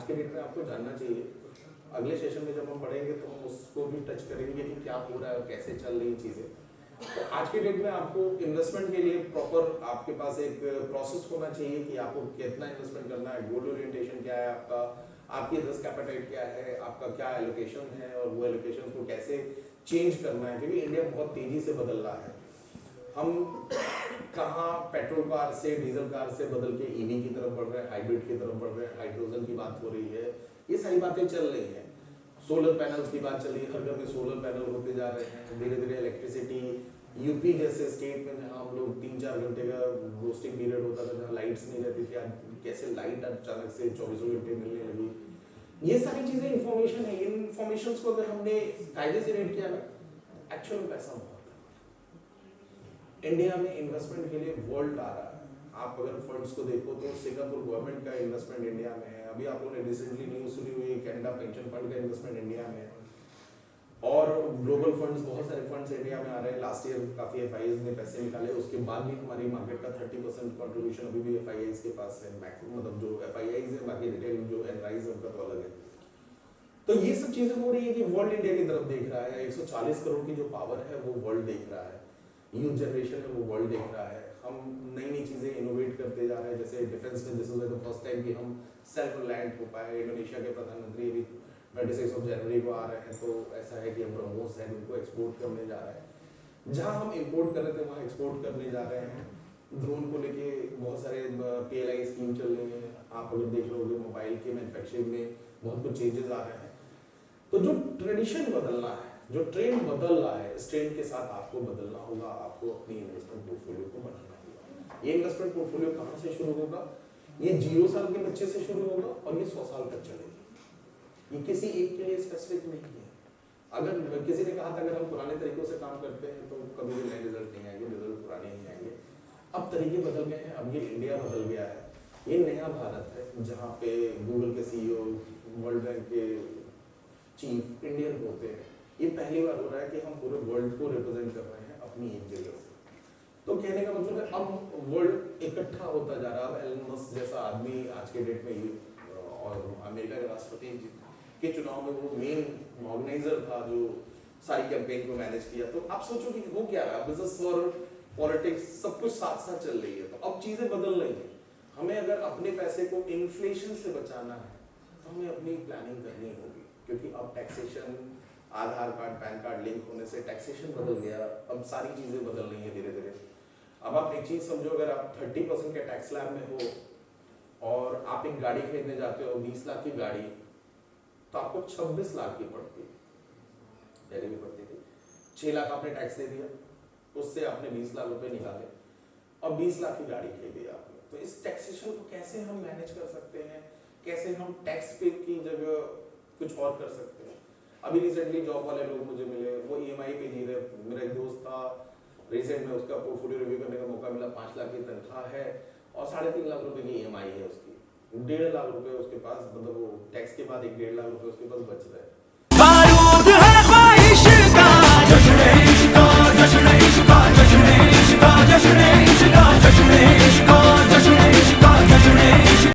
के डेट में आपको जानना चाहिए। अगले सेशन में जब हम पढ़ेंगे तो हम उसको भी टच करेंगे कि क्या हो रहा है और कैसे चल रही चीज़ें। तो आज के डेट में आपको इन्वेस्टमेंट के लिए प्रॉपर आपके पास एक प्रोसेस होना चाहिए कि आपको कितना इन्वेस्टमेंट करना है, गोल ओरिएंटेशन क्या है आपका, आपकी रिस्क एपेटाइट क्या है, आपका क्या एलोकेशन है और वो एलोकेशन को कैसे चेंज करना है, क्योंकि इंडिया बहुत तेजी से बदल रहा है। हम कहाँ पेट्रोल कार से डीजल कार से बदल के ईवी की तरफ बढ़ रहे हैं, हाइब्रिड की तरफ बढ़ रहे हैं, हाइड्रोजन की बात हो रही है, ये सारी बातें चल रही हैं। सोलर पैनल्स की बात चल रही है, हर घर में सोलर पैनल होते जा रहे हैं। धीरे धीरे इलेक्ट्रिसिटी, यूपी जैसे स्टेट में जहाँ हम लोग 3-4 घंटे का रोस्टिंग पीरियड होता था, जहाँ लाइट्स नहीं रहती थी, आज कैसे लाइट अचानक से 24 घंटे मिलने लगी। ये सारी चीजें इंफॉर्मेशन है। इन इंफॉर्मेशन को अगर हमने कायदे से रेट किया ना, एक्चुअल में पैसा बहुत है। इंडिया में इन्वेस्टमेंट के लिए वर्ल्ड आ रहा है। आप अगर फंड्स को देखो तो सिंगापुर गवर्नमेंट का इन्वेस्टमेंट इंडिया में है। अभी आप लोगों ने रिसेंटली न्यूज सुनी हुई है, कैनेडा पेंशन फंड का इन्वेस्टमेंट इंडिया में है। और ग्लोबल फंड्स, बहुत सारे फंड्स इंडिया में आ रहे हैं। लास्ट ईयर काफी एफआईआईज ने पैसे निकाले, उसके बाद भी हमारी मार्केट का 30% कंट्रीब्यूशन अभी भी एफआईआईज के पास है। मतलब जो एफआईआईज है, बाकी रिटेल जो एनराइज है उनका तो अलग है। तो ये सब चीजें हो रही है कि वर्ल्ड इंडिया की तरफ देख रहा है। 140 करोड़ की जो पावर है वो वर्ल्ड देख रहा है। यूथ जनरेशन है वो वर्ल्ड देख रहा है। हम नई नई चीजें इनोवेट करते जा रहे हैं। जैसे डिफेंस में this is the first time कि हम सेल्फ रिलायंट हो पाए। इंडोनेशिया के प्रधानमंत्री अभी 26 जनवरी को आ रहे हैं, तो ऐसा है कि हम ब्रह्मोस है उनको एक्सपोर्ट करने जा रहे हैं। जहां हम इंपोर्ट कर रहे थे वहां एक्सपोर्ट करने जा रहे हैं। ड्रोन को लेके बहुत सारे पीएलआई स्कीम चल रही है। आप अगर देख लोगे मोबाइल के मैन्युफैक्चरिंग में बहुत कुछ चेंजेस आ रहे हैं। तो जो ट्रेडिशन बदलना है, जो ट्रेंड बदल रहा है, इस ट्रेंड के साथ आपको बदलना होगा। आपको अपनी इन्वेस्टमेंट पोर्टफोलियो को बनाना होगा। ये इन्वेस्टमेंट पोर्टफोलियो कहाँ से शुरू होगा? ये 0 साल के बच्चे से शुरू होगा और ये 100 साल तक चलेगी। ये किसी एक के लिए स्पेसिफिक नहीं है। अगर किसी ने कहा था अगर हम पुराने तरीकों से काम करते हैं तो कभी भी नए रिजल्ट नहीं आएंगे, रिजल्ट पुराने ही आएंगे। अब तरीके बदल गए हैं, अब ये इंडिया बदल गया है। ये नया भारत है जहाँ पे गूगल के सीईओ, वर्ल्ड बैंक के चीफ इंडियन होते हैं। ये पहली बार हो रहा है कि हम पूरे वर्ल्ड को रिप्रेजेंट कर रहे हैं अपनी एक जगह से। तो कहने का मतलब है अब वर्ल्ड इकट्ठा होता जा रहा है। अब एलन मस्क जैसा आदमी आज के डेट में और अमेरिका के राष्ट्रपति के चुनाव में वो मेन ऑर्गेनाइजर था जो सारी कैंपेन को मैनेज किया। तो आप सोचो कि वो क्या रहा, बिजनेस और पॉलिटिक्स सब कुछ साथ साथ चल रही है। तो अब चीजें बदल रही हैं। हमें अगर अपने पैसे को इन्फ्लेशन से बचाना है तो हमें अपनी प्लानिंग करनी होगी, क्योंकि अब टैक्सेशन, आधार कार्ड, पैन कार्ड लिंक होने से टैक्सेशन बदल गया। अब सारी चीजें बदल रही हैं धीरे धीरे। अब आप एक चीज समझो, अगर आप 30% के टैक्स स्लैब में हो और आप एक गाड़ी खरीदने जाते हो 20 लाख की गाड़ी, तो आपको 26 लाख की पड़ती है, पहले भी पड़ती थी। 6 लाख आपने टैक्स दे दिया, उससे आपने 20 लाख रुपए निकाले और 20 लाख की गाड़ी खरीदी आपने। तो इस टैक्सेशन को कैसे हम मैनेज कर सकते हैं, कैसे हम टैक्स पे की जगह कुछ और कर सकते हैं। अभी रिसेंटली जॉब वाले लोग मुझे मिले, वो ईएमआई पे जी रहे। मेरा एक दोस्त था, रिसेंट में उसका पोर्टफोलियो रिव्यू करने का मौका मिला। 5 लाख की तनख्वाह है और 3.5 लाख रुपए की ईएमआई है उसकी। 1.5 लाख रुपए उसके पास, मतलब वो टैक्स के बाद 1.5 लाख रुपए उसके पास बच रहे हैं।